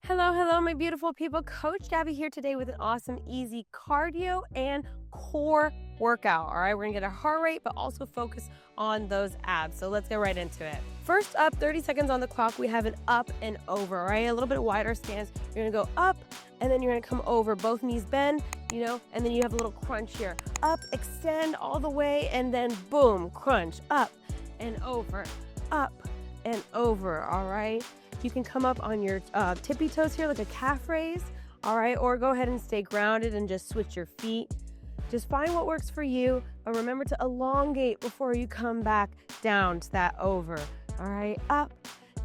Hello, hello, my beautiful people. Coach Gaby here today with an awesome, easy cardio and core workout. All right, we're gonna get our heart rate, but also focus on those abs. So let's get right into it. First up, 30 seconds on the clock, we have an up and over, all right? A little bit wider stance. You're gonna go up, and then you're gonna come over. Both knees bend, and then you have a little crunch here. Up, extend all the way, and then boom, crunch. Up and over, all right? You can come up on your tippy toes here like a calf raise, all right? Or go ahead and stay grounded and just switch your feet. Just find what works for you, but remember to elongate before you come back down to that over, all right? Up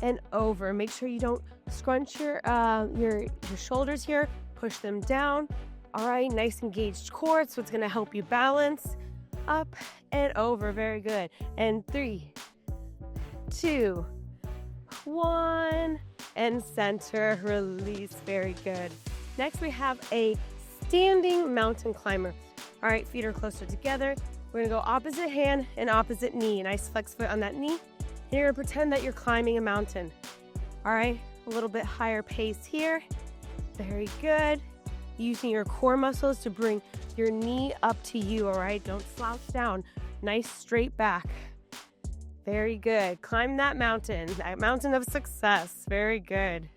and over. Make sure you don't scrunch your shoulders here. Push them down, all right? Nice engaged core. It's what's gonna help you balance. Up and over, very good. And 3, 2, 1, and center, release, very good. Next we have a standing mountain climber. All right, feet are closer together. We're gonna go opposite hand and opposite knee. Nice flex foot on that knee. And you're gonna pretend that you're climbing a mountain. All right, a little bit higher pace here. Very good. Using your core muscles to bring your knee up to you, all right? Don't slouch down. Nice straight back. Very good. Climb that mountain of success. Very good.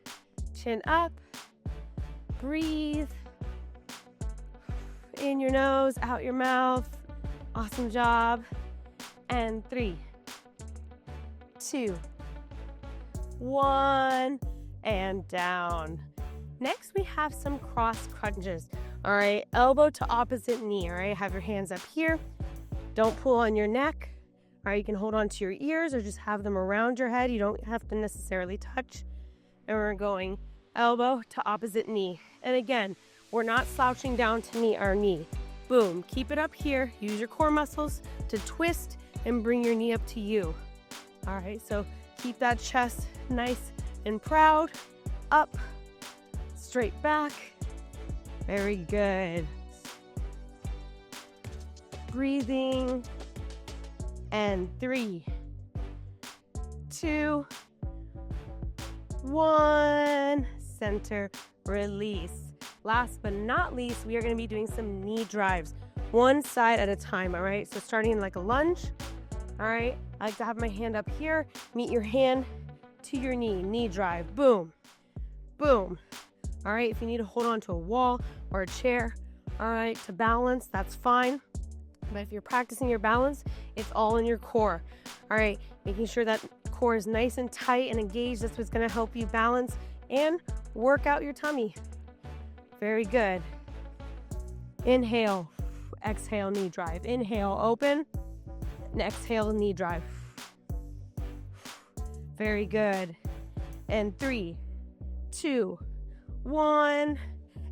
Chin up. Breathe. In your nose, out your mouth. Awesome job. And 3, 2, 1, and down. Next, we have some cross crunches. All right, elbow to opposite knee. All right, have your hands up here. Don't pull on your neck. All right, you can hold on to your ears or just have them around your head. You don't have to necessarily touch. And we're going elbow to opposite knee. And again, we're not slouching down to meet our knee. Boom, keep it up here. Use your core muscles to twist and bring your knee up to you. All right, so keep that chest nice and proud. Up, straight back. Very good. Breathing. And 3, 2, 1, center, release. Last but not least, we are going to be doing some knee drives, one side at a time, all right? So starting like a lunge, all right? I like to have my hand up here, meet your hand to your knee drive, boom, boom. All right, if you need to hold on to a wall or a chair, all right, to balance, that's fine. But if you're practicing your balance, it's all in your core. All right, making sure that core is nice and tight and engaged. That's what's gonna help you balance and work out your tummy. Very good. Inhale, exhale, knee drive. Inhale, open, and exhale, knee drive. Very good. And 3, 2, 1,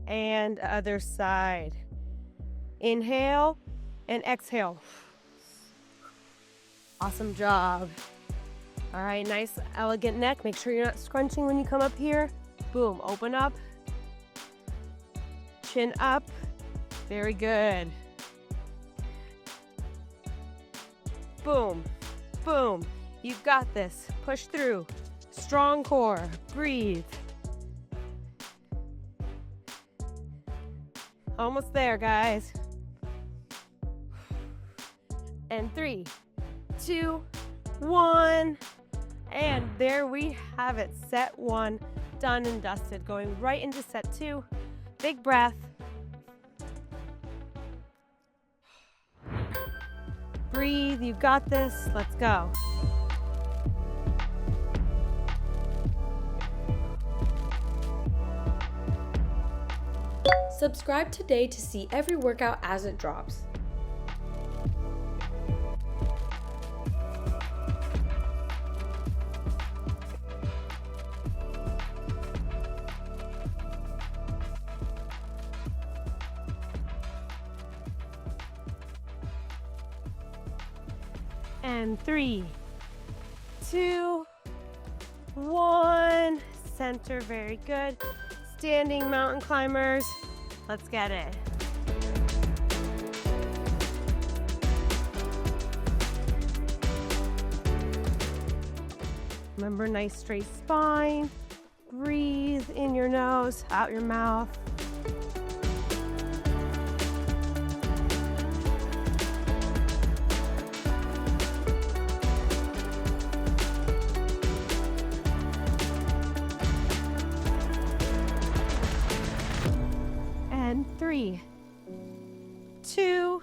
and other side. Inhale and exhale. Awesome job. All right, nice elegant neck. Make sure you're not scrunching when you come up here. Boom, open up. Chin up. Very good. Boom, boom. You've got this. Push through. Strong core. Breathe. Almost there, guys. And 3, 2, 1, and there we have it. Set 1, done and dusted. Going right into set 2. Big breath. Breathe, you got this. Let's go. Subscribe today to see every workout as it drops. And 3, 2, 1, center, very good. Standing mountain climbers, let's get it. Remember, nice straight spine. Breathe in your nose, out your mouth. And 3, 2,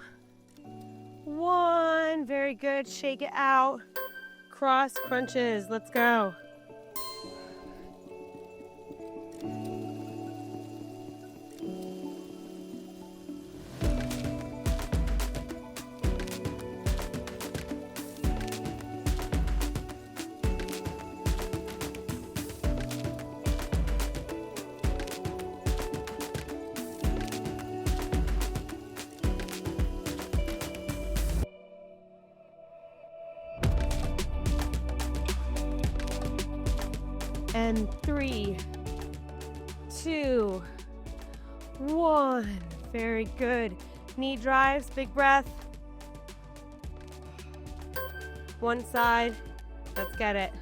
1. Very good. Shake it out. Cross crunches. Let's go. And 3, 2, 1. Very good. Knee drives, big breath. One side. Let's get it.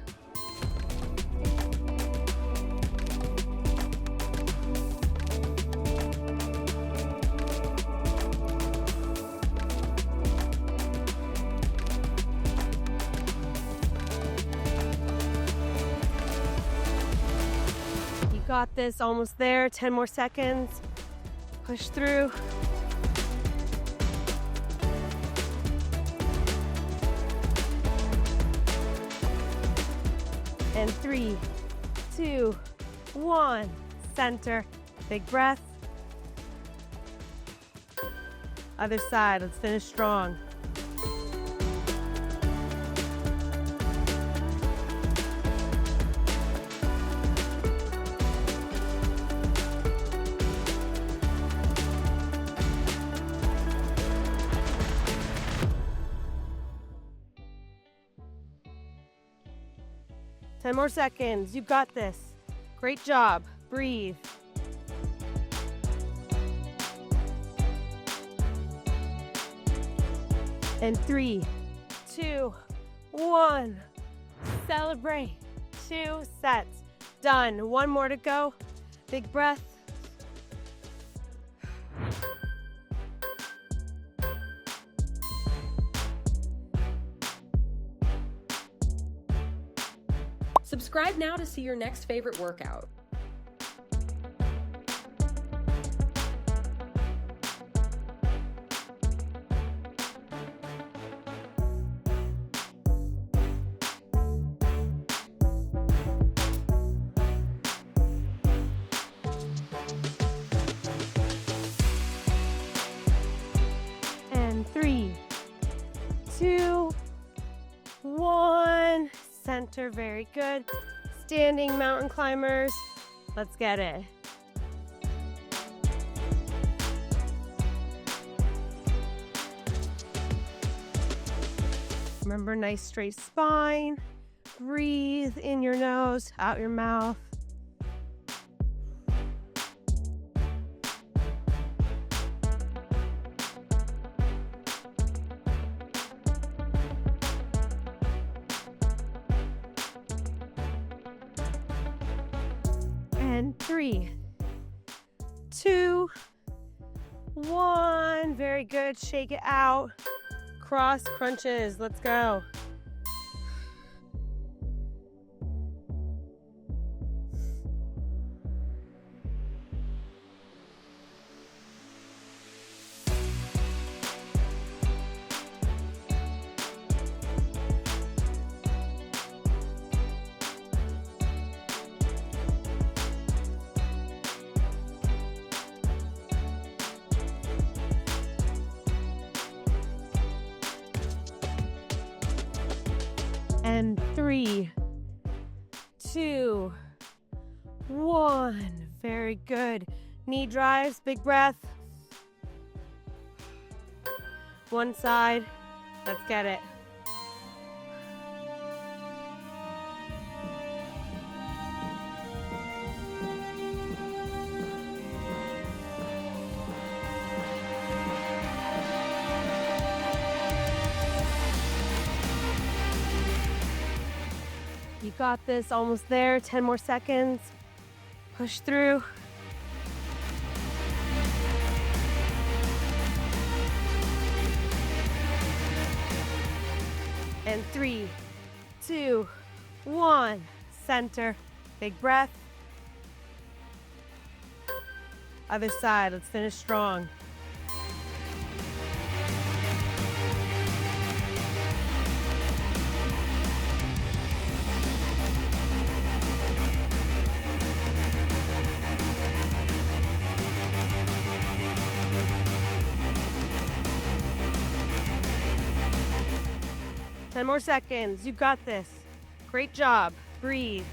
Got this, almost there. 10 more seconds. Push through. And 3, 2, 1. Center. Big breath. Other side. Let's finish strong. Ten more seconds. You got this. Great job. Breathe. And 3, 2, 1. Celebrate. 2 sets. Done. One more to go. Big breath. Subscribe now to see your next favorite workout. And 3, 2, 1. Center, very good. Standing mountain climbers. Let's get it. Remember, nice straight spine. Breathe in your nose, out your mouth. And 3, 2, 1. Very good. Shake it out. Cross crunches. Let's go. And 3, 2, 1. Very good. Knee drives, big breath. One side. Let's get it. You got this, almost there. 10 more seconds. Push through. And 3, 2, 1. Center. Big breath. Other side. Let's finish strong. Ten more seconds. You got this. Great job. Breathe.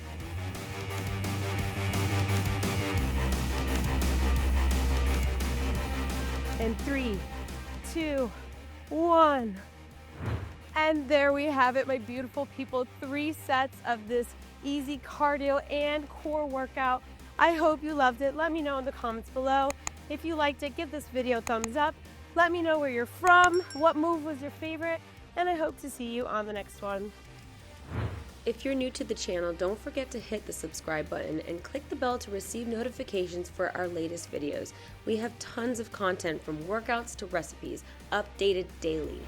And 3, 2, 1. And there we have it, my beautiful people. 3 sets of this easy cardio and core workout. I hope you loved it. Let me know in the comments below. If you liked it, give this video a thumbs up. Let me know where you're from, what move was your favorite, and I hope to see you on the next one. If you're new to the channel, don't forget to hit the subscribe button and click the bell to receive notifications for our latest videos. We have tons of content from workouts to recipes, updated daily.